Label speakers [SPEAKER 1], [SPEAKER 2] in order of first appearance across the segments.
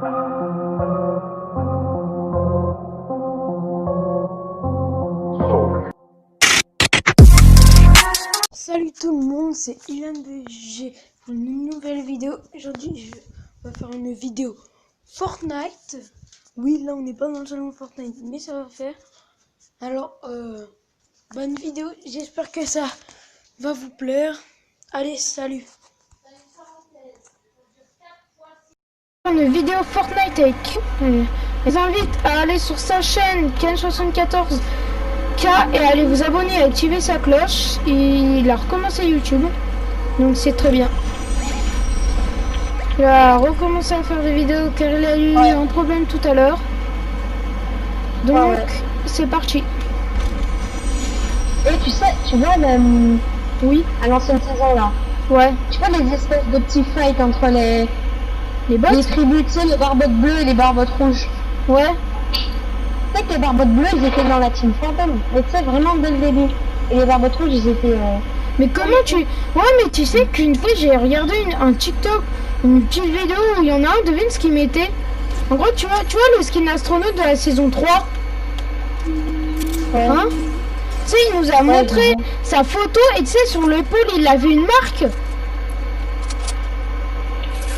[SPEAKER 1] Salut tout le monde, c'est Ilan BG pour une nouvelle vidéo. Aujourd'hui, on va faire une vidéo Fortnite. Oui, là on n'est pas dans le salon Fortnite, mais ça va faire. Alors, bonne vidéo, j'espère que ça va vous plaire. Allez, salut. Une vidéo Fortnite avec je vous invite à aller sur sa chaîne Ken74K et allez vous abonner et activer sa cloche. Il a recommencé YouTube, donc c'est très bien. Il a recommencé à faire des vidéos car il a eu un problème tout à l'heure. Donc c'est parti.
[SPEAKER 2] Et tu sais, tu vois
[SPEAKER 1] Oui.
[SPEAKER 2] à l'ancienne saison là.
[SPEAKER 1] Ouais.
[SPEAKER 2] Tu vois les espèces de petits fights entre les
[SPEAKER 1] bots,
[SPEAKER 2] les tribus, tu sais, les barbottes bleues et les barbottes rouges.
[SPEAKER 1] Ouais.
[SPEAKER 2] Tu sais que les barbottes bleues ils étaient dans la team fantôme, mais tu sais vraiment dès le début. Et les barbottes rouges ils étaient.
[SPEAKER 1] Mais comment tu... Ouais, mais tu sais qu'une fois j'ai regardé un TikTok, une petite vidéo où il y en a un, devine ce qu'il mettait. En gros, tu vois le skin astronaute de la saison 3.
[SPEAKER 2] Ouais.
[SPEAKER 1] Hein? Tu sais, il nous a montré sa photo et tu sais, sur l'épaule, il avait une marque.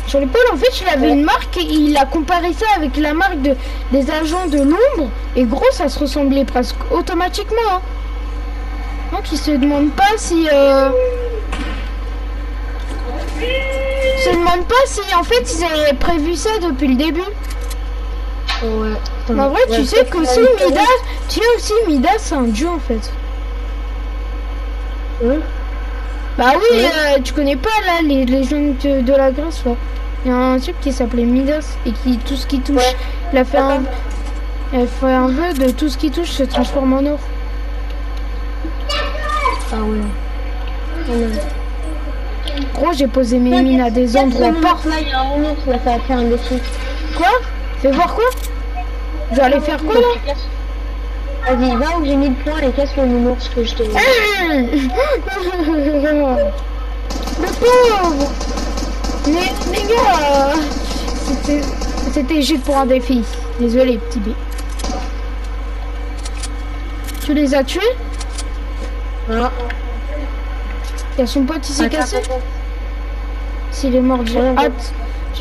[SPEAKER 1] Sur l'épaule, en fait, il avait une marque et il a comparé ça avec la marque des agents de l'ombre. Et gros, ça se ressemblait presque automatiquement. Hein. Donc, il se demande pas si... se demande pas si, en fait, ils avaient prévu ça depuis le début.
[SPEAKER 2] Ouais.
[SPEAKER 1] Mais en vrai, tu sais que aussi Midas... Tu sais aussi, Midas, c'est un dieu, en fait. Bah oui, tu connais pas, là, les légendes de la Grèce, là. Il y a un type qui s'appelait Midas et qui, tout ce qui touche, il a fait un vœu de tout ce qui touche se transforme en or.
[SPEAKER 2] Ah ouais.
[SPEAKER 1] Gros, j'ai posé mes mines à des endroits parfaits.
[SPEAKER 2] Là, il y a un moment, là, ça va faire un défi.
[SPEAKER 1] Quoi? Fais voir quoi? Je vais aller faire quoi, là?
[SPEAKER 2] Vas-y, va où j'ai mis le point et casse le nounours que je t'ai mis.
[SPEAKER 1] Le pauvre! Mais les gars, c'était juste pour un défi. Désolé, petit B. Tu les as tués?
[SPEAKER 2] Voilà.
[SPEAKER 1] Il y a son pote, il s'est cassé. S'il est mort, j'ai hâte.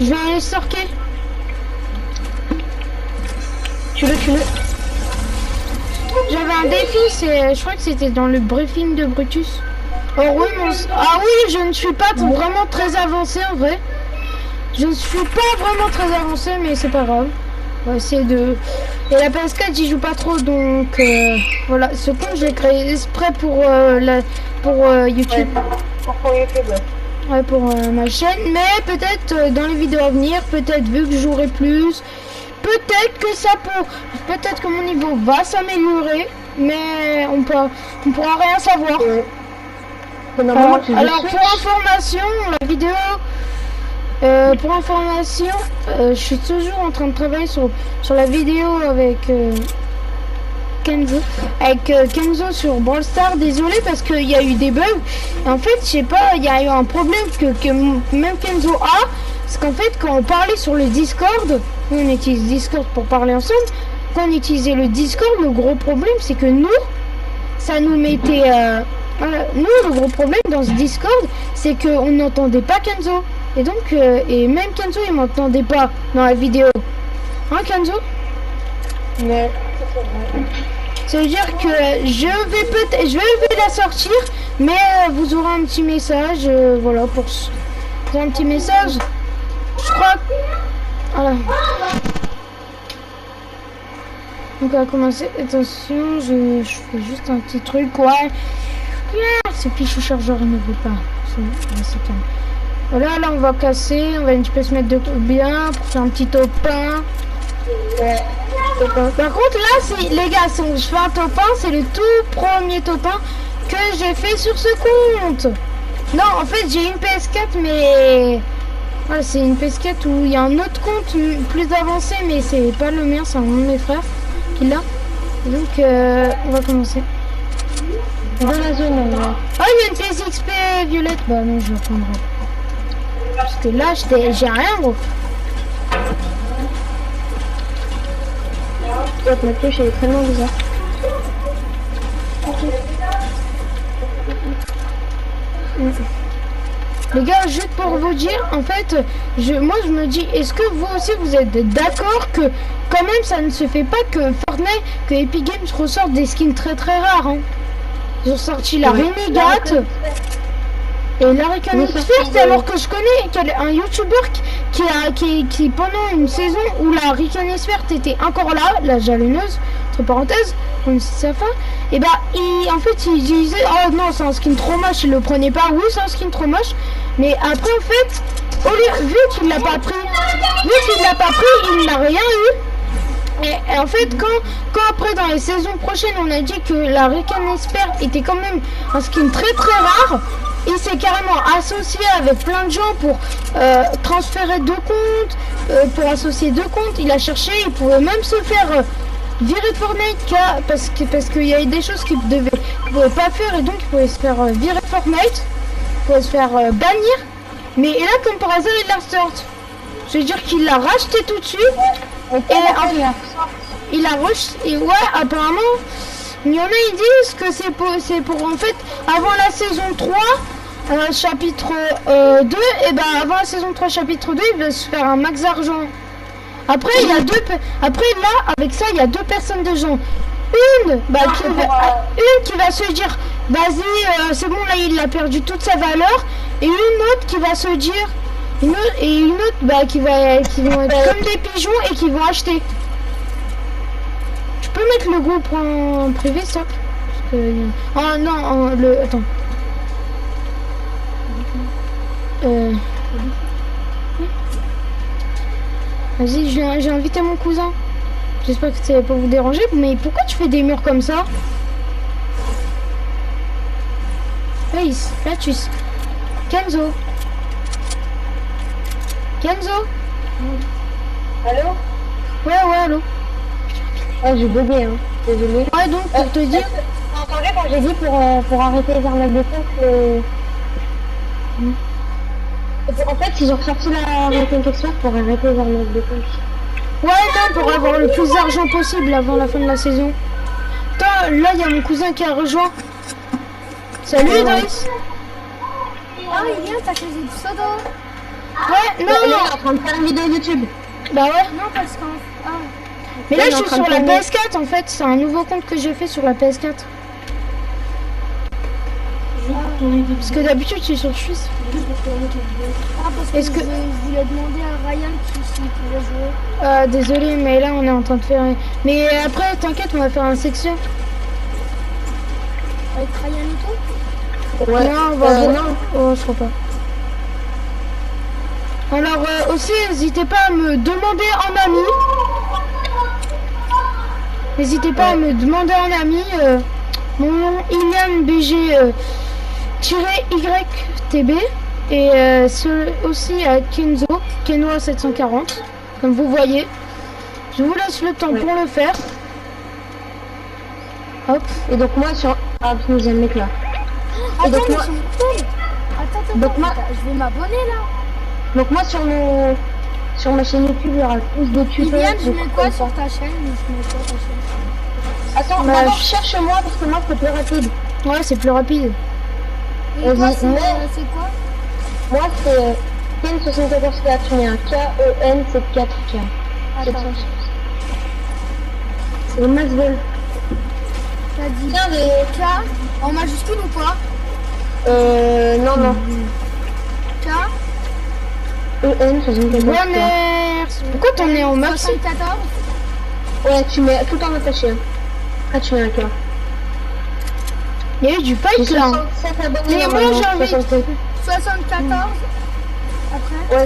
[SPEAKER 1] Je vais aller stalker.
[SPEAKER 2] Tue-le.
[SPEAKER 1] J'avais un défi, je crois que c'était dans le briefing de Brutus. Oh oui, ah oui, je ne suis pas vraiment très avancé en vrai. Je ne suis pas vraiment très avancé, mais c'est pas grave. On va essayer de... Et la PS4, j'y joue pas trop, donc voilà. Ce compte, je l'ai créé exprès pour YouTube.
[SPEAKER 2] Pour YouTube,
[SPEAKER 1] Ouais, pour ma chaîne. Mais peut-être dans les vidéos à venir, peut-être vu que je jouerai plus, peut-être que peut-être que mon niveau va s'améliorer, mais on pourra rien savoir. Alors pour information, la vidéo, pour information, je suis toujours en train de travailler sur la vidéo avec Kenzo, sur Brawl Stars. Désolé parce qu'il y a eu des bugs. Et en fait, je sais pas, il y a eu un problème que même Kenzo a. Parce qu'en fait, quand on parlait sur le Discord, on utilise Discord pour parler ensemble. Quand on utilisait le Discord, le gros problème, c'est que nous, ça nous mettait... nous, le gros problème dans ce Discord, c'est qu'on n'entendait pas Kenzo. Et donc, et même Kenzo, il m'entendait pas dans la vidéo. Hein, Kenzo?
[SPEAKER 2] Ouais.
[SPEAKER 1] Ça veut dire que je vais la sortir, mais vous aurez un petit message, voilà, pour un petit message. Je crois que... Voilà. Donc on va commencer. Attention, je fais juste un petit truc. Ouais. Ce fichu chargeur il ne veut pas. C'est calme. Voilà, là on va casser. On va un petit peu se mettre de bien pour faire un petit top 1.
[SPEAKER 2] Ouais.
[SPEAKER 1] Par contre là, les gars, si je fais un top 1, c'est le tout premier top 1 que j'ai fait sur ce compte. Non, en fait j'ai une PS4, mais... Voilà, c'est une PS4 où il y a un autre compte plus avancé, mais c'est pas le mien, c'est un de mes frères qui l'a. Donc on va commencer.
[SPEAKER 2] Dans la zone, là.
[SPEAKER 1] Oh, il y a une PSXP violette. Bah non, je vais prendre. Parce que là, j'ai rien, gros.
[SPEAKER 2] avec ma touche, elle est tellement bizarre.
[SPEAKER 1] Les gars, juste pour vous dire, en fait, moi je me dis, est-ce que vous aussi vous êtes d'accord que quand même ça ne se fait pas que Fortnite, que Epic Games ressorte des skins très très rares, hein. Ils ont sorti la Renegade et la Expert, alors que je connais un YouTuber qui pendant une saison où la Expert était encore là, la jalonneuse, entre parenthèses, comme si ça fait, et bah en fait il disait oh non c'est un skin trop moche, il le prenait pas, oui c'est un skin trop moche, mais après en fait vu qu'il l'a pas pris, il n'a rien eu. Et en fait quand après dans les saisons prochaines on a dit que la Expert était quand même un skin très très rare, il s'est carrément associé avec plein de gens pour transférer 2 comptes, pour associer 2 comptes. Il a cherché, il pouvait même se faire virer de Fortnite parce qu'il y avait des choses qu'il ne pouvait pas faire et donc il pouvait se faire virer de Fortnite, il pouvait se faire bannir. Mais et là comme par hasard il la ressort. Je veux dire qu'il l'a racheté tout de suite. Il a racheté et ouais apparemment il y en a ils disent que c'est pour en fait avant la saison 3 chapitre 2 et ben avant la saison 3 chapitre 2 il va se faire un max d'argent. Après il y a après là avec ça il y a 2 personnes de gens. Une qui va se dire vas-y c'est bon là il a perdu toute sa valeur et une autre qui va se dire une autre qui vont être comme des pigeons et qui vont acheter. Je peux mettre le groupe en privé ça parce que... oh non attends vas-y j'ai invité mon cousin, j'espère que ça va pas vous déranger, mais pourquoi tu fais des murs comme ça? Face, Latus, Kenzo.
[SPEAKER 2] Allô?
[SPEAKER 1] Ouais allô.
[SPEAKER 2] Ouais j'ai bugué hein, désolé.
[SPEAKER 1] Ouais donc pour te dire...
[SPEAKER 2] T'as entendu quand j'ai dit pour arrêter les arnaques de compte en fait ils ont ressorti la Recon Expert pour arrêter les arnaques de compte.
[SPEAKER 1] Ouais non pour avoir le plus d'argent possible avant la fin de la saison. Attends là il y a mon cousin qui a rejoint. Salut Doris.
[SPEAKER 3] Ah il vient, t'as choisi du pseudo.
[SPEAKER 1] Ouais non
[SPEAKER 2] il est en train de faire une vidéo YouTube.
[SPEAKER 1] Bah ouais.
[SPEAKER 3] Non parce qu'en... Ah.
[SPEAKER 1] Mais là je suis sur la PS4 en fait, c'est un nouveau compte que j'ai fait sur la PS4. Parce que d'habitude je suis sur Suisse.
[SPEAKER 3] Ah parce que je voulais demander à Ryan s'il pouvait jouer.
[SPEAKER 1] Désolé mais là on est en train de faire... Mais après t'inquiète on va faire un section.
[SPEAKER 3] Avec Ryan et tout?
[SPEAKER 1] Ouais. Non on va voir. Oh je crois pas. Alors aussi n'hésitez pas à me demander en ami. N'hésitez pas à me demander en ami mon nom IlianBG YTB et aussi à Kenzo, Kenoa 740 comme vous voyez. Je vous laisse le temps pour le faire. Hop.
[SPEAKER 2] Et donc moi sur... Ah le deuxième mec là.
[SPEAKER 3] Et donc moi... Attends, je vais m'abonner là.
[SPEAKER 2] Donc moi sur ma chaîne YouTube il y aura plus de tutos.
[SPEAKER 3] Je mets quoi sur ta chaîne?
[SPEAKER 2] Attends, d'abord cherche-moi parce que moi c'est plus rapide.
[SPEAKER 1] Ouais c'est plus rapide.
[SPEAKER 3] Et toi c'est quoi?
[SPEAKER 2] Moi c'est Ken74K, tu mets un KEN74K.
[SPEAKER 3] Attends.
[SPEAKER 2] C'est le Maxwell.
[SPEAKER 3] T'as dit
[SPEAKER 2] Tiens des...
[SPEAKER 3] K en majuscule ou pas?
[SPEAKER 2] Non.
[SPEAKER 3] K
[SPEAKER 2] EN74K.
[SPEAKER 1] Merci. Pourquoi t'en es en max?
[SPEAKER 3] 74.
[SPEAKER 2] Ouais, tu mets tout en attaché. Après tu mets un K.
[SPEAKER 1] Il y a eu du fight là.
[SPEAKER 2] 67 abonnés.
[SPEAKER 1] Mais moi j'ai envie.
[SPEAKER 3] 74. Après.
[SPEAKER 2] Ouais,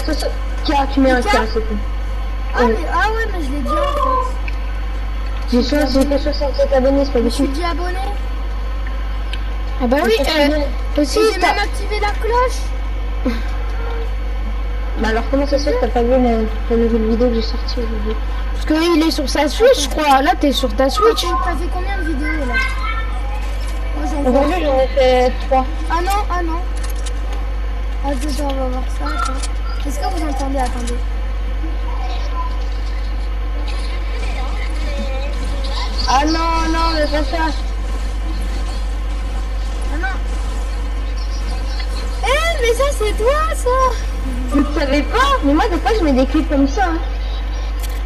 [SPEAKER 2] K, tu mets un K, c'est tout.
[SPEAKER 3] Ah ouais mais je l'ai dit en fait.
[SPEAKER 2] J'ai fait 67 abonnés, c'est pas
[SPEAKER 3] Je
[SPEAKER 2] beaucoup.
[SPEAKER 3] suis dit abonné.
[SPEAKER 1] Ah bah oui, aussi
[SPEAKER 3] J'ai même activé la cloche.
[SPEAKER 2] Bah alors comment ça se fait que t'as pas vu la nouvelle vidéo que j'ai sortie aujourd'hui?
[SPEAKER 1] Parce qu'il est sur sa Switch je crois. Là t'es sur ta Switch.
[SPEAKER 3] T'as fait combien de vidéos là?
[SPEAKER 2] Aujourd'hui j'en ai fait 3.
[SPEAKER 3] Ah non. Attends, on va voir ça. Attends. Est-ce que vous entendez? Attendez.
[SPEAKER 2] Ah non, non, mais pas ça.
[SPEAKER 3] Ah non. Eh, mais ça, c'est toi, ça.
[SPEAKER 2] Je ne savais pas. Mais moi, des fois, je mets des clips comme ça. Hein.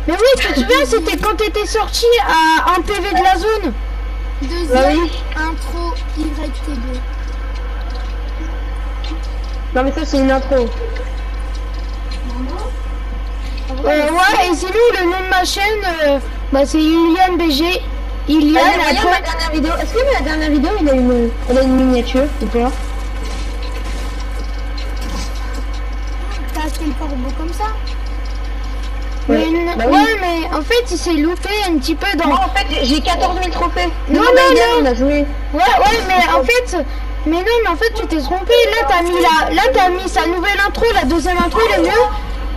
[SPEAKER 1] Mais oui, tu te souviens, c'était quand t'étais sorti à 1 PV de la zone.
[SPEAKER 3] Deuxième
[SPEAKER 2] Oui.
[SPEAKER 3] intro YT2.
[SPEAKER 2] Non, mais ça, c'est une intro.
[SPEAKER 1] Ouais, et sinon, le nom de ma chaîne, bah, c'est Ilian BG. Ilian,
[SPEAKER 2] Regarde ma
[SPEAKER 1] après...
[SPEAKER 2] dernière vidéo. Est-ce que la dernière vidéo, elle a une miniature ou pas?
[SPEAKER 3] T'as acheté le corbeau comme ça?
[SPEAKER 1] Mais,
[SPEAKER 2] Bah oui.
[SPEAKER 1] ouais, mais en fait, il s'est loupé un petit peu dans...
[SPEAKER 2] Moi, en fait, j'ai 14 000 trophées.
[SPEAKER 1] Non,
[SPEAKER 2] Demande
[SPEAKER 1] non,
[SPEAKER 2] à Yann,
[SPEAKER 1] non.
[SPEAKER 2] on a joué.
[SPEAKER 1] Ouais, mais en fait... Mais non, mais en fait, tu t'es trompé. Là, t'as mis sa nouvelle intro. La deuxième intro, elle est mieux.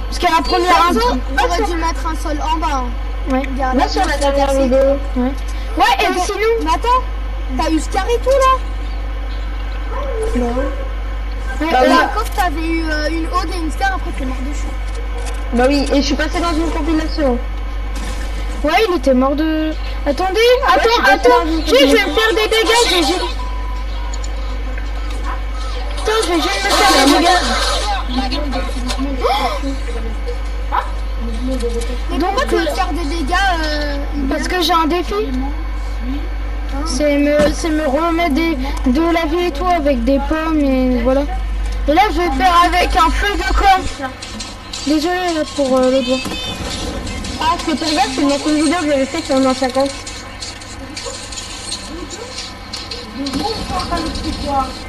[SPEAKER 1] Parce que la première intro...
[SPEAKER 3] J'aurais dû mettre un sol en bas. Hein.
[SPEAKER 1] Ouais.
[SPEAKER 3] Regarde,
[SPEAKER 2] Là, sur la dernière
[SPEAKER 3] c'est-
[SPEAKER 2] vidéo.
[SPEAKER 1] Ouais, et sinon...
[SPEAKER 3] Mais attends, t'as eu Scar et tout là?
[SPEAKER 1] Ouais,
[SPEAKER 2] Bah oui.
[SPEAKER 3] D'accord, t'avais eu une Aude et une Scar, après t'es mort dessus.
[SPEAKER 2] Bah oui, et je suis passé dans une compilation.
[SPEAKER 1] Ouais, il était mort de... Attendez,
[SPEAKER 2] je suis
[SPEAKER 1] attends,
[SPEAKER 2] passée dans une
[SPEAKER 1] je vais me
[SPEAKER 2] compilation.
[SPEAKER 1] faire des dégâts, Attends, je vais juste me faire des dégâts.
[SPEAKER 3] Mais pourquoi tu veux te faire des dégâts
[SPEAKER 1] Parce que j'ai un défi. C'est me remettre de la vie et tout avec des pommes et voilà. Et là, je vais faire avec un feu de camp. Désolé là, pour le doigt.
[SPEAKER 2] Ah, c'est pour ça, c'est une ancienne vidéo que j'avais fait sur un 50.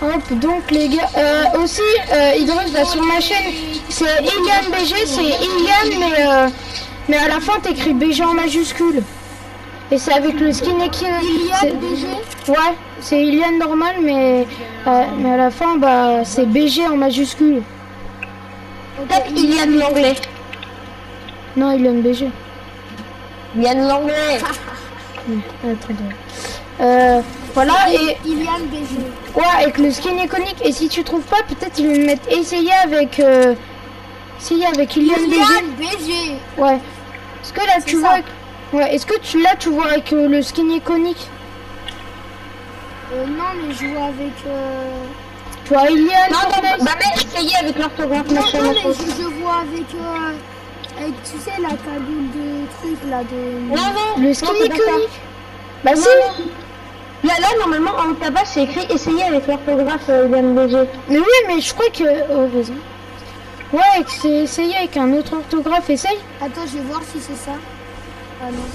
[SPEAKER 1] Hop, donc les gars, aussi, Idriss, bah, sur ma chaîne, c'est Ilian BG, c'est Ilian, mais à la fin, t'écris BG en majuscule. Et c'est avec le skin écrit.
[SPEAKER 3] Ilian BG?
[SPEAKER 1] Ouais, c'est Ilian normal, mais à la fin, bah, c'est BG en majuscule.
[SPEAKER 2] Peut-être Ilian l'anglais.
[SPEAKER 1] Non, Ilian BG.
[SPEAKER 2] Ilian l'anglais.
[SPEAKER 1] Attendez. Voilà, et
[SPEAKER 3] Ilian BG.
[SPEAKER 1] ouais, avec le skin iconique. Et si tu trouves pas, peut-être ils vont me mettre essayer avec Ilian BG.
[SPEAKER 3] Ilian BG.
[SPEAKER 1] Ouais. Est-ce que là tu
[SPEAKER 3] ça.
[SPEAKER 1] vois ouais, est-ce que tu vois avec le skin iconique?
[SPEAKER 3] Non, mais je joue avec.
[SPEAKER 1] Tu vois Ilian
[SPEAKER 2] Non, non,
[SPEAKER 1] Fortnite?
[SPEAKER 2] bah mais essayez avec l'orthographe,
[SPEAKER 3] Non,
[SPEAKER 2] machin,
[SPEAKER 3] non, mais
[SPEAKER 2] machin.
[SPEAKER 3] je vois avec tu sais, la cagoule de truc là de.
[SPEAKER 2] Non, non,
[SPEAKER 1] Le
[SPEAKER 2] non,
[SPEAKER 1] skin
[SPEAKER 2] c'est pas ça.
[SPEAKER 1] iconique? Bah
[SPEAKER 2] Non,
[SPEAKER 1] si.
[SPEAKER 2] non. Là, normalement, en haut de ta page, c'est écrit essayez avec l'orthographe Ilian BG.
[SPEAKER 1] Mais oui, mais je crois que oh, vas-y. Ouais, c'est essayer avec un autre orthographe, essaye.
[SPEAKER 3] Attends, je vais voir si c'est ça. Ah non.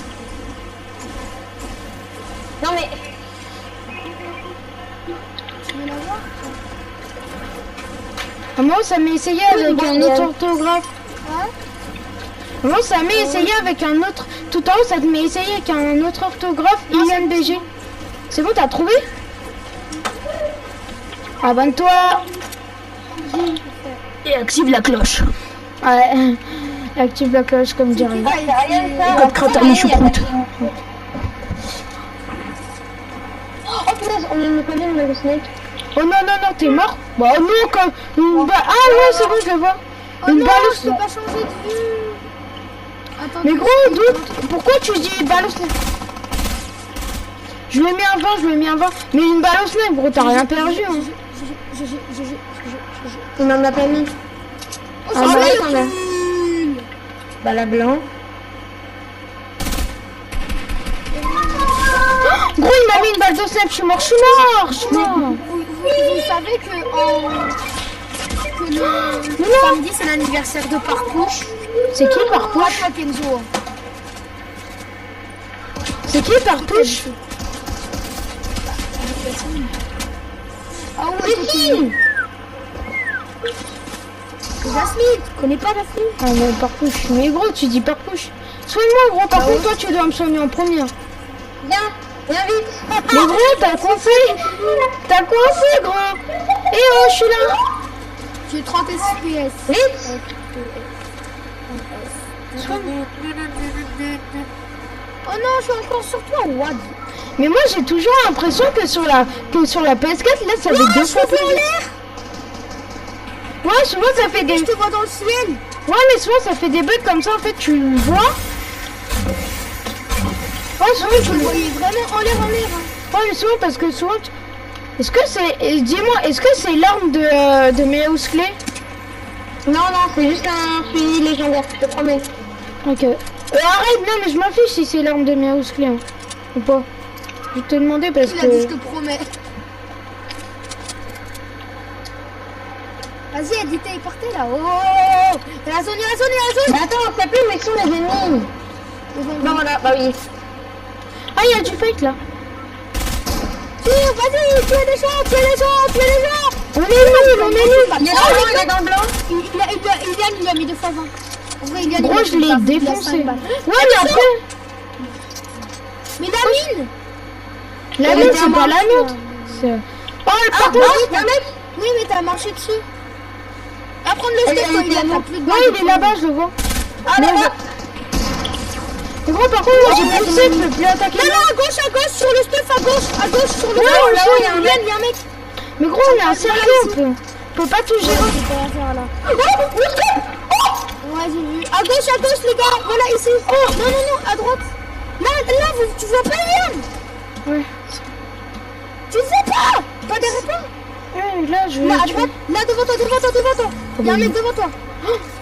[SPEAKER 2] Non, mais
[SPEAKER 3] Tu veux la voir?
[SPEAKER 1] Ah, moi ça m'est essayé avec
[SPEAKER 2] bon,
[SPEAKER 1] un autre
[SPEAKER 2] Ilian.
[SPEAKER 1] orthographe.
[SPEAKER 3] Ouais.
[SPEAKER 1] Moi ça m'est essayé avec un autre. Tout en haut ça te met essayé avec un autre orthographe Ilian BG. C'est bon, t'as trouvé? Abonne-toi et active la cloche. Ouais, active la cloche comme dirait.
[SPEAKER 2] ah, c'est rien ça.
[SPEAKER 1] Code crotte, les choucroutes.
[SPEAKER 2] Oh punaise, on me connaît le snake.
[SPEAKER 1] Oh non, non, non, t'es mort? Bah non, comme une ah ouais, c'est bon, je le vois.
[SPEAKER 3] Oh
[SPEAKER 1] Une
[SPEAKER 3] non,
[SPEAKER 1] balle
[SPEAKER 3] je peux pas changer de vue. Attends.
[SPEAKER 1] Mais gros, d'où? Pourquoi tu dis balle au snipe? Je lui ai mis un 20, je lui ai mis un 20. Mais une balle au snipe, gros, t'as rien perdu. Hein.
[SPEAKER 2] Il m'en a pas mis.
[SPEAKER 3] Oh,
[SPEAKER 1] Ah,
[SPEAKER 3] ça
[SPEAKER 1] bah,
[SPEAKER 3] va,
[SPEAKER 2] quand même. Bah la blanc.
[SPEAKER 1] Gros, il m'a mis une balle de snipe, je suis mort, je suis mort, je suis mort.
[SPEAKER 3] Vous savez que le samedi c'est l'anniversaire de Parpouche.
[SPEAKER 1] C'est qui Parpouche?
[SPEAKER 3] Toi Kenzo.
[SPEAKER 1] C'est qui Parpouche?
[SPEAKER 3] Ah ouais, c'est qui? Jasmine, tu connais pas Jasmine?
[SPEAKER 1] Ah mais Parpouche, mais gros, tu dis Parpouche. Soigne-moi gros, par contre toi tu dois me soigner en premier.
[SPEAKER 2] Viens, viens vite.
[SPEAKER 1] Mais gros, t'as coincé. T'as coincé gros. Eh oh, je suis là.
[SPEAKER 3] J'ai 30 FPS.
[SPEAKER 2] Vite.
[SPEAKER 3] Oh non, je suis encore sur toi, Wad.
[SPEAKER 1] Mais moi j'ai toujours l'impression que sur la PS4 là ça fait deux fois plus vite. Ouais, souvent ça fait des.
[SPEAKER 3] Je te vois dans le ciel.
[SPEAKER 1] Ouais, mais souvent ça fait des bugs comme ça en fait, tu le vois. Oh, souvent,
[SPEAKER 3] Tu le voyais vraiment en l'air, hein.
[SPEAKER 1] Ouais, mais souvent, parce que souvent... Est-ce que c'est... Dis-moi, est-ce que c'est l'arme de Meaus Clay?
[SPEAKER 2] Non, c'est juste un fusil légendaire, je te promets.
[SPEAKER 1] Ok. Arrête, non, mais je m'en fiche si c'est l'arme de Meaus Clay, hein. Ou pas. Je te demandais parce
[SPEAKER 3] Il a dit, je
[SPEAKER 1] que...
[SPEAKER 3] te promets. Vas-y, Adité, il partait là. Oh, il y a la zone, il y a la zone, il y a la zone.
[SPEAKER 2] Mais attends, on sait plus où ils sont les ennemis. Non, voilà, bah oui.
[SPEAKER 1] Ah, il y a du fight, là.
[SPEAKER 3] Tire, vas-y, tuez les gens, tuez les gens, tuez les gens.
[SPEAKER 1] On est nul, on est nul.
[SPEAKER 2] Il est dans le blanc, il est dans le blanc.
[SPEAKER 3] Ilian, il a mis 2 fois 20. En vrai, Ilian,
[SPEAKER 1] Gros, je l'ai défoncé. Ouais, mais après...
[SPEAKER 3] Mais la mine.
[SPEAKER 1] La
[SPEAKER 2] Elle
[SPEAKER 1] nôtre,
[SPEAKER 2] était
[SPEAKER 1] c'est
[SPEAKER 2] à
[SPEAKER 1] pas
[SPEAKER 2] moi.
[SPEAKER 1] la nôtre. C'est- Oh, le
[SPEAKER 3] Ah,
[SPEAKER 1] partout.
[SPEAKER 3] oui, oui, mais t'as marché dessus. Va prendre le
[SPEAKER 2] Elle
[SPEAKER 3] step, toi,
[SPEAKER 2] était
[SPEAKER 3] Ilian,
[SPEAKER 2] à
[SPEAKER 3] t'as
[SPEAKER 2] moi.
[SPEAKER 3] plus de
[SPEAKER 1] Ouais,
[SPEAKER 3] balles.
[SPEAKER 1] il est là-bas, je le vois.
[SPEAKER 2] Ah,
[SPEAKER 1] Mais
[SPEAKER 2] là-bas.
[SPEAKER 1] Et gros, par contre, moi, j'ai poussé, je peux plus attaquer.
[SPEAKER 3] Non, non, à gauche, sur le stuff, à gauche, sur le
[SPEAKER 1] Ouais,
[SPEAKER 3] stuff.
[SPEAKER 1] on
[SPEAKER 3] Là-haut,
[SPEAKER 1] sait,
[SPEAKER 3] il y a un
[SPEAKER 1] Ilian.
[SPEAKER 3] il y a un mec.
[SPEAKER 1] Mais gros, on est encerclé, on peut pas tout gérer.
[SPEAKER 3] Je peux rien faire là. Ouais, j'ai vu. À gauche, les gars. Voilà, ici. Oh, non, à droite. Là, tu vois pas Ilian.
[SPEAKER 1] Ouais.
[SPEAKER 3] Tu le vois pas. Pas derrière toi.
[SPEAKER 1] Ouais, là, je vais...
[SPEAKER 3] Là, à droite. Là, devant toi. Il y a un mec devant toi.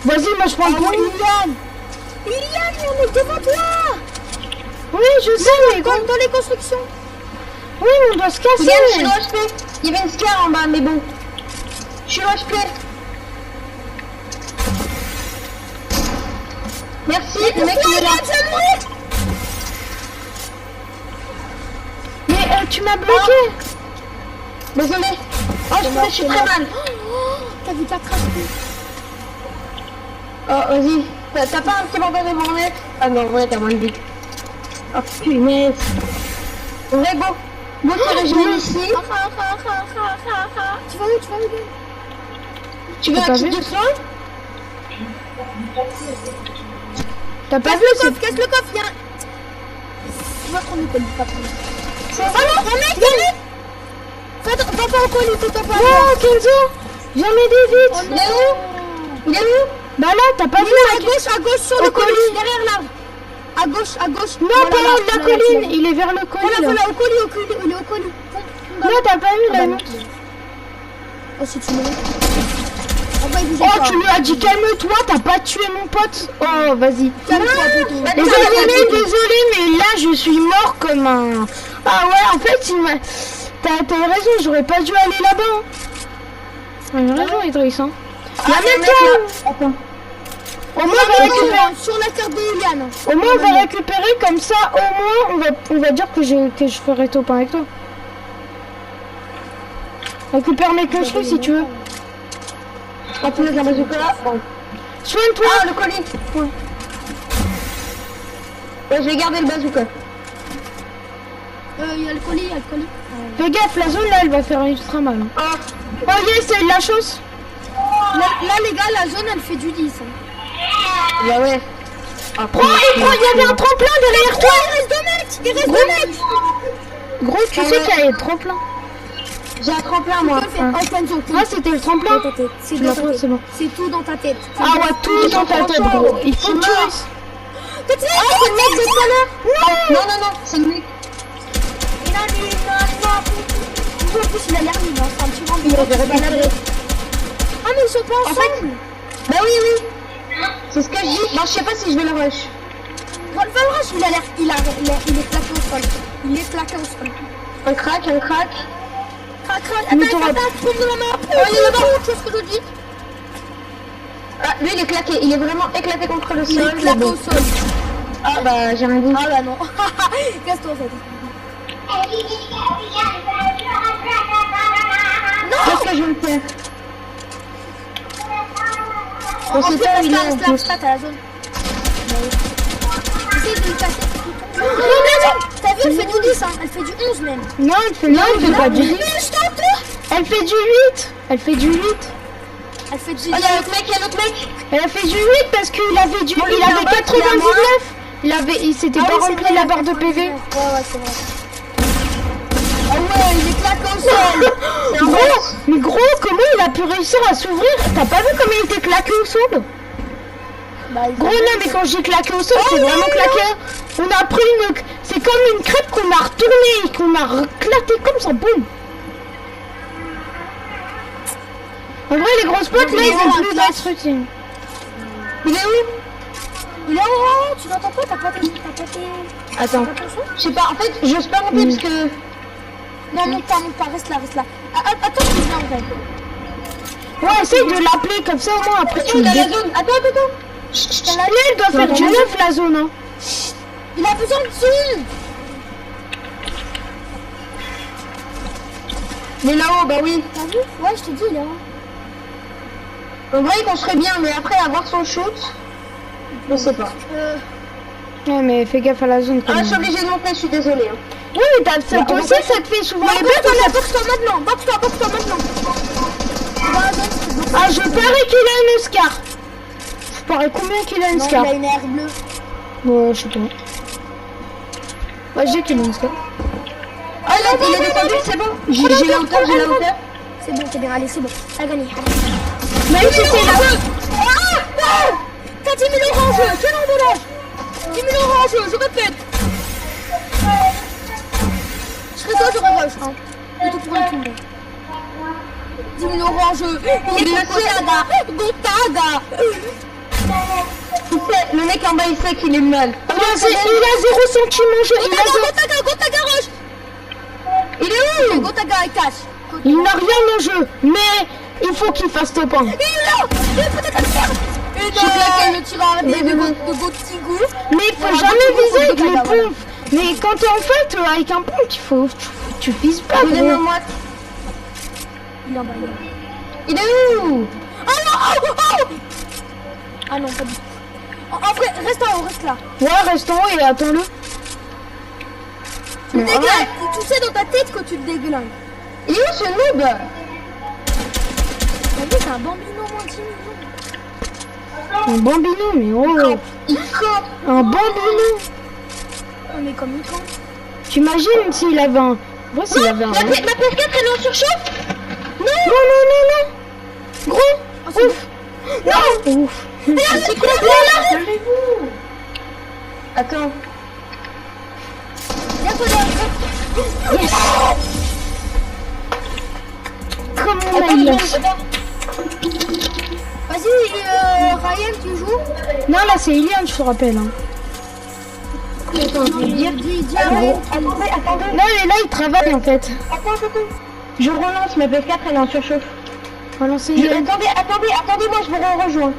[SPEAKER 1] Vas-y, moi, je prends le
[SPEAKER 3] Ah,
[SPEAKER 1] point.
[SPEAKER 3] Ilian, il y a un mec devant toi.
[SPEAKER 1] Oui, je sais, mais gros...
[SPEAKER 3] Dans les constructions.
[SPEAKER 1] Oui, mais on doit se casser.
[SPEAKER 2] Regarde, je suis low HP. Il y avait une scar en bas, mais bon. Je suis low HP. Merci, le mec il est là.
[SPEAKER 1] Mais tu m'as bloqué.
[SPEAKER 2] Désolé. Oh, je suis très mal.
[SPEAKER 3] Oh, t'as vu ta crasse.
[SPEAKER 2] Oh, vas-y. T'as pas un petit bandage de mon mec? Ah non, ouais, t'as moins de vie. Oh, punaise. Ouais, go. Go, se régénérer ici.
[SPEAKER 3] Tu vas où
[SPEAKER 2] Tu veux
[SPEAKER 1] T'as
[SPEAKER 2] un
[SPEAKER 1] pas
[SPEAKER 2] kit
[SPEAKER 1] vu
[SPEAKER 2] de soin?
[SPEAKER 1] T'as pas
[SPEAKER 3] Casse
[SPEAKER 1] vu,
[SPEAKER 3] le
[SPEAKER 1] c'est...
[SPEAKER 3] coffre, il y a un... Tu vas prendre le colis, pas prendre.
[SPEAKER 2] C'est
[SPEAKER 3] Ah non, un mec, Va pas au colis, fais-toi pas.
[SPEAKER 1] Oh, Kenzo, viens m'aider vite.
[SPEAKER 2] Il est où? Il est où?
[SPEAKER 1] Bah là, t'as pas vu
[SPEAKER 3] À gauche, sur le colis, derrière l'arbre. À gauche.
[SPEAKER 1] Non,
[SPEAKER 3] Voilà,
[SPEAKER 1] pas
[SPEAKER 3] là,
[SPEAKER 1] la
[SPEAKER 3] là,
[SPEAKER 1] colline,
[SPEAKER 3] là.
[SPEAKER 1] il est vers le colis, là.
[SPEAKER 3] Voilà, au colis, il est au colis.
[SPEAKER 1] Là, t'as pas vu,
[SPEAKER 3] Ah,
[SPEAKER 1] la
[SPEAKER 3] bah,
[SPEAKER 1] note.
[SPEAKER 3] Oh, si tu me laisses. En bas, il bouge
[SPEAKER 1] Oh,
[SPEAKER 3] pas.
[SPEAKER 1] tu lui as dit calme-toi, t'as pas tué mon pote. Oh, vas-y.
[SPEAKER 3] Calme-toi, plutôt.
[SPEAKER 1] Désolé, mais là, je suis mort comme un... Ah ouais, en fait, il m'a... T'as raison, j'aurais pas dû aller là-bas. Hein. T'as raison, Idriss, hein. Il y a même toi.
[SPEAKER 2] Attends.
[SPEAKER 1] Au moins, on va récupérer...
[SPEAKER 3] Sur la carte de Ilian.
[SPEAKER 1] Au moins, on va récupérer, comme ça, au moins, on va dire que je ferai top 1 avec toi. Récupère mes construits si tu veux.
[SPEAKER 2] Oh, punaise, la bazooka. Bon.
[SPEAKER 1] Soigne-toi.
[SPEAKER 2] Ah, le colis. Ouais. Ouais, je vais garder le bazooka.
[SPEAKER 3] Il y a le colis,
[SPEAKER 1] Fais gaffe, la zone là, elle va faire ultra mal. Hein.
[SPEAKER 2] Ah.
[SPEAKER 1] Oh yes, c'est de la chance.
[SPEAKER 3] Là, les gars, la zone, elle fait du 10.
[SPEAKER 2] Bah ouais.
[SPEAKER 1] Prends, il y avait un tremplin derrière toi.
[SPEAKER 3] Il reste 2 mecs.
[SPEAKER 1] Gros, tu sais qu'il y a un tremplin.
[SPEAKER 2] J'ai un tremplin, moi.
[SPEAKER 1] Ah, c'était le tremplin.
[SPEAKER 3] C'est
[SPEAKER 1] Tu
[SPEAKER 3] dans
[SPEAKER 1] l'as
[SPEAKER 3] ta
[SPEAKER 1] pas,
[SPEAKER 3] tête.
[SPEAKER 1] c'est bon.
[SPEAKER 3] C'est tout dans ta tête.
[SPEAKER 1] Ah ouais, tout dans ta tête, gros. Il faut que tu restes.
[SPEAKER 3] C'est le mec de tout à l'heure.
[SPEAKER 2] Non, c'est le mec.
[SPEAKER 3] Il a mis une... En plus, il a l'air mignon. C'est un petit
[SPEAKER 2] Il
[SPEAKER 3] vendeur.
[SPEAKER 2] avait récupéré.
[SPEAKER 3] Ah, mais ils sont pas
[SPEAKER 2] En fait,
[SPEAKER 3] ensemble.
[SPEAKER 2] bah oui. C'est ce que je dis. Bon, je sais pas si je vais le rush.
[SPEAKER 3] Valrush, il a l'air... Il est plaqué au sol. Il est plaqué au sol.
[SPEAKER 2] Un crack.
[SPEAKER 3] Crac.
[SPEAKER 1] Mais
[SPEAKER 3] Attends,
[SPEAKER 1] t'auras-
[SPEAKER 3] trouve de la main. Oh, il est là-bas. Qu'est-ce que je dis?
[SPEAKER 2] Ah, lui, il est claqué. Il est vraiment éclaté contre le
[SPEAKER 3] Il
[SPEAKER 2] sol.
[SPEAKER 3] est
[SPEAKER 2] mais
[SPEAKER 3] plaqué
[SPEAKER 2] bon.
[SPEAKER 3] au sol.
[SPEAKER 2] Ah, bah, j'ai rien dit.
[SPEAKER 3] Ah bah non. Casse-toi, en fait.
[SPEAKER 2] Qu'est-ce que je vais me faire? On
[SPEAKER 3] En
[SPEAKER 2] sait
[SPEAKER 3] plus,
[SPEAKER 2] pas où il est.
[SPEAKER 3] reste là, reste là, t'as la zone. Essaye de le casser. T'as vu, elle fait du 10, hein. Elle fait du 11 même.
[SPEAKER 1] Non, elle fait pas du 10.
[SPEAKER 3] Mais je tente là.
[SPEAKER 1] Elle fait du 8. Elle fait du 8.
[SPEAKER 3] Elle fait du 10.
[SPEAKER 2] Oh, il y a l'autre mec,
[SPEAKER 1] Elle a fait du 8 parce qu'il avait du...
[SPEAKER 2] Bon,
[SPEAKER 1] Il
[SPEAKER 2] il est
[SPEAKER 1] avait
[SPEAKER 2] en bas,
[SPEAKER 1] 99. Il s'était pas rempli la barre de PV.
[SPEAKER 3] Ouais, c'est vrai. Ah ouais, il est claqué au sol.
[SPEAKER 1] Gros, mais gros, comment il a pu réussir à s'ouvrir? T'as pas vu comment il était claqué au sol? Gros, non, mais quand j'ai claqué au sol, c'est vraiment claqué. On a pris une... C'est comme une crêpe qu'on a retournée et qu'on a éclaté comme ça, boum. En vrai, les grosses potes, là, ils ont plus d'instructions.
[SPEAKER 2] Il est où?
[SPEAKER 3] Il est en haut, tu l'entends pas? T'as pas tes...
[SPEAKER 2] Attends. Je sais pas, en fait, j'ose pas monter parce que...
[SPEAKER 3] Non, monte pas, reste là. Attends, tu viens en fait.
[SPEAKER 1] Ouais, essaye de l'appeler comme ça, au moins, après tu
[SPEAKER 2] Il
[SPEAKER 1] le
[SPEAKER 2] a la
[SPEAKER 1] dé...
[SPEAKER 2] zone. Attends.
[SPEAKER 1] Là, elle doit faire du neuf, la zone, hein.
[SPEAKER 3] Il a besoin de thunes.
[SPEAKER 2] Il est là-haut, bah oui.
[SPEAKER 3] T'as vu? Ouais, je te dis, il est en haut.
[SPEAKER 2] En vrai, qu'on serait bien, mais après avoir son shoot, je sais pas.
[SPEAKER 1] Ouais, mais fais gaffe à la zone, quand
[SPEAKER 2] Ah, je
[SPEAKER 1] même.
[SPEAKER 2] suis obligée de monter, je suis désolée. Hein.
[SPEAKER 1] Oui, mais toi aussi, ça te fait souvent les bêtes.
[SPEAKER 3] Boxe-toi maintenant.
[SPEAKER 1] Ah, je parie qu'il a une Scar. Je parie combien qu'il a une
[SPEAKER 3] Non,
[SPEAKER 1] Scar.
[SPEAKER 3] il a une air bleue.
[SPEAKER 1] Ouais, je sais pas. Ouais, j'ai qu'il a une Scar.
[SPEAKER 2] Ah non, il est descendu, c'est bon. J'ai la hauteur.
[SPEAKER 3] C'est bon, allez, c'est bon. T'as gagné.
[SPEAKER 1] Même si c'est là.
[SPEAKER 3] T'as 10 000 euros en jeu. Quel emballage? 10 000 euros en jeu, je répète. Je serais toi, j'aurais rush, hein. Plutôt pour le tomber. 10 000 euros en jeu. Il est Gotaga.
[SPEAKER 2] Le mec en bas, il sait qu'il est mal.
[SPEAKER 1] Il a 0 centimes en jeu.
[SPEAKER 3] Gotaga rush.
[SPEAKER 2] Il est où?
[SPEAKER 3] Gotaga et cash.
[SPEAKER 1] Il n'a rien en jeu, mais il faut qu'il fasse top 1.
[SPEAKER 3] Il est là. Il est peut-être à le faire. J'ai claqué le tireur de Gotigou.
[SPEAKER 1] Mais il faut jamais viser avec les pompes. Mais quand t'es en fait avec un pompe, tu vises pas, gros.
[SPEAKER 2] Donnez-moi.
[SPEAKER 3] Il est en bas.
[SPEAKER 2] Il est où?
[SPEAKER 3] Ah non, ah non, pas du tout. En vrai, reste en haut, reste là.
[SPEAKER 1] Ouais, reste en haut et attends-le.
[SPEAKER 3] Tu déglingues. Tu sais dans ta tête que tu te déglingues.
[SPEAKER 2] Il est où ce noob?
[SPEAKER 3] T'as vu, c'est un bambino moins timide.
[SPEAKER 1] Un bambino, mais oh.
[SPEAKER 2] Il sort.
[SPEAKER 1] Un bambino.
[SPEAKER 3] On est comme une camp.
[SPEAKER 1] T'imagines s'il avait un... Ouais, s'il avait un...
[SPEAKER 2] Ma PS4 elle est en surchauffe?
[SPEAKER 1] Non. Gros. Ouf. Non. Ouf.
[SPEAKER 2] C'est quoi là? Attends.
[SPEAKER 1] Comment on a eu la...
[SPEAKER 3] Vas-y, Ryan, tu joues?
[SPEAKER 1] Non, là, c'est Ilian, je te rappelle. Hein.
[SPEAKER 2] Attends, je vais dire.
[SPEAKER 3] Dis à Ryan.
[SPEAKER 2] Attendez.
[SPEAKER 1] Là, il est là, il travaille, en fait.
[SPEAKER 2] Attends. Je relance, ma PS4 elle est en surchauffe.
[SPEAKER 1] Relancer Ilian.
[SPEAKER 2] Attendez, moi je vous rejoins.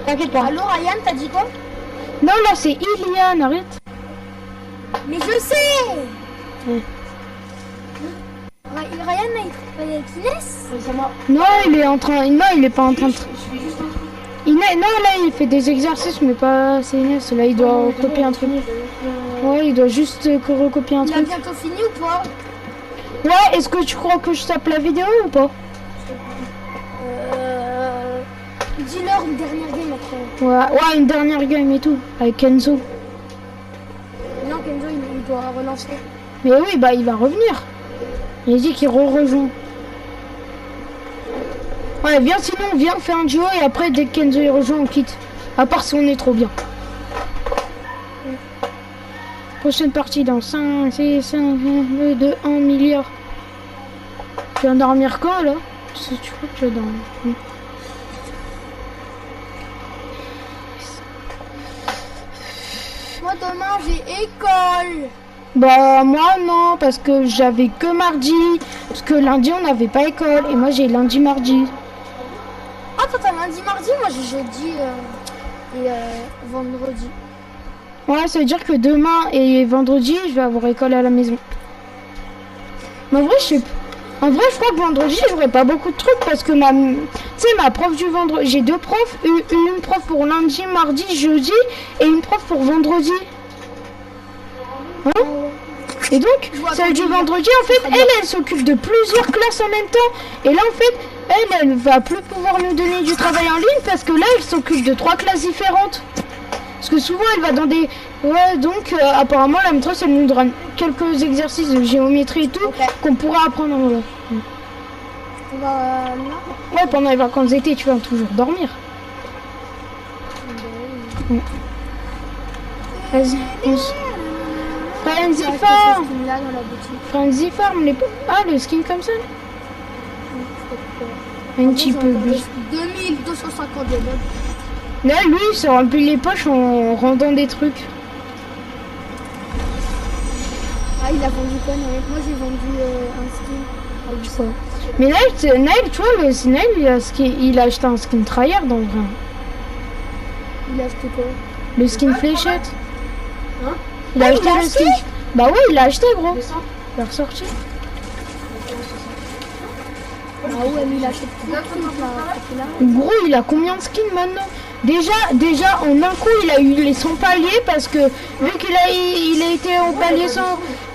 [SPEAKER 2] T'inquiète pas.
[SPEAKER 3] Allô, Ryan, t'as dit quoi?
[SPEAKER 1] Non, là, c'est Ilian, arrête.
[SPEAKER 3] Mais je sais.
[SPEAKER 1] Ouais.
[SPEAKER 3] Ryan, il laisse.
[SPEAKER 1] Non, il est en train... Non, il est pas en train de... Non, là, il fait des exercices, mais pas... C'est Inès, là, il doit recopier un truc. Ouais, il doit juste recopier un
[SPEAKER 3] Il a
[SPEAKER 1] truc.
[SPEAKER 3] bientôt fini ou pas?
[SPEAKER 1] Ouais, est-ce que tu crois que je tape la vidéo ou pas?
[SPEAKER 3] Dis-leur une dernière game après.
[SPEAKER 1] Ouais, une dernière game et tout, avec Kenzo.
[SPEAKER 3] Non, Kenzo, il doit relancer.
[SPEAKER 1] Mais oui, bah, il va revenir. Il a dit qu'il rejoint. Ouais, viens, sinon, viens faire un duo et après, dès que Kenzo est rejoint, on quitte. À part si on est trop bien. Prochaine partie dans 5, 6, 5, 2, 1 milliard. Tu vas dormir quand, là? Tu crois que tu vas dormir?
[SPEAKER 3] Moi, demain, j'ai école.
[SPEAKER 1] Bah, moi, non, parce que j'avais que mardi. Parce que lundi, on n'avait pas école. Et moi, j'ai lundi, mardi.
[SPEAKER 3] Ah, toi, t'as lundi, mardi. Moi, j'ai jeudi et vendredi.
[SPEAKER 1] Ouais, ça veut dire que demain et vendredi, je vais avoir école à la maison. Mais en vrai, je crois que vendredi, j'aurai pas beaucoup de trucs parce que tu sais, ma prof du vendredi, j'ai deux profs, une prof pour lundi, mardi, jeudi et une prof pour vendredi. Hein? Et donc, celle du vendredi, en fait, elle s'occupe de plusieurs classes en même temps. Et là, en fait, elle va plus pouvoir nous donner du travail en ligne parce que là, elle s'occupe de 3 classes différentes. Parce que souvent, elle va dans des... Ouais, donc, apparemment, la maîtresse, elle nous donne quelques exercices de géométrie et tout qu'on pourra apprendre. Voilà.
[SPEAKER 3] On va là.
[SPEAKER 1] Ouais, pendant les vacances d'été, tu vas toujours dormir. Vas-y, fonce. Frenzy
[SPEAKER 3] Là,
[SPEAKER 1] Farm.
[SPEAKER 3] dans la boutique.
[SPEAKER 1] Frenzy Farm, les... Ah, le skin comme ça. Un petit peu plus.
[SPEAKER 3] 2250 de mode.
[SPEAKER 1] Là, lui, il se remplit les poches en rendant des trucs.
[SPEAKER 3] Ah, il a vendu quoi, Naël? Moi, j'ai vendu un skin. Ah, oui, ça.
[SPEAKER 1] Mais Naël, tu vois, Naël, il a acheté un skin tryhard en vrai.
[SPEAKER 3] Il a acheté quoi?
[SPEAKER 1] Le skin fléchette.
[SPEAKER 2] Hein?
[SPEAKER 1] Il a
[SPEAKER 3] Ah,
[SPEAKER 1] acheté
[SPEAKER 3] il a
[SPEAKER 1] le
[SPEAKER 3] acheté
[SPEAKER 1] skin. Bah ouais, il l'a acheté, gros.
[SPEAKER 2] Descends.
[SPEAKER 1] Il l'a ressorti.
[SPEAKER 3] Ah ouais, mais il achète plus de trucs, là.
[SPEAKER 1] Gros, il a combien de skins maintenant? Déjà, en un coup, il a eu les 100 paliers parce que vu qu'il il a été au palier 100,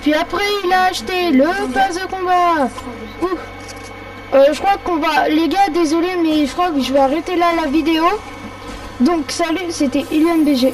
[SPEAKER 1] puis après, il a acheté le pass de combat. Ouh. Je crois qu'on va... Les gars, désolé, mais je crois que je vais arrêter là la vidéo. Donc, salut, c'était IlianBG.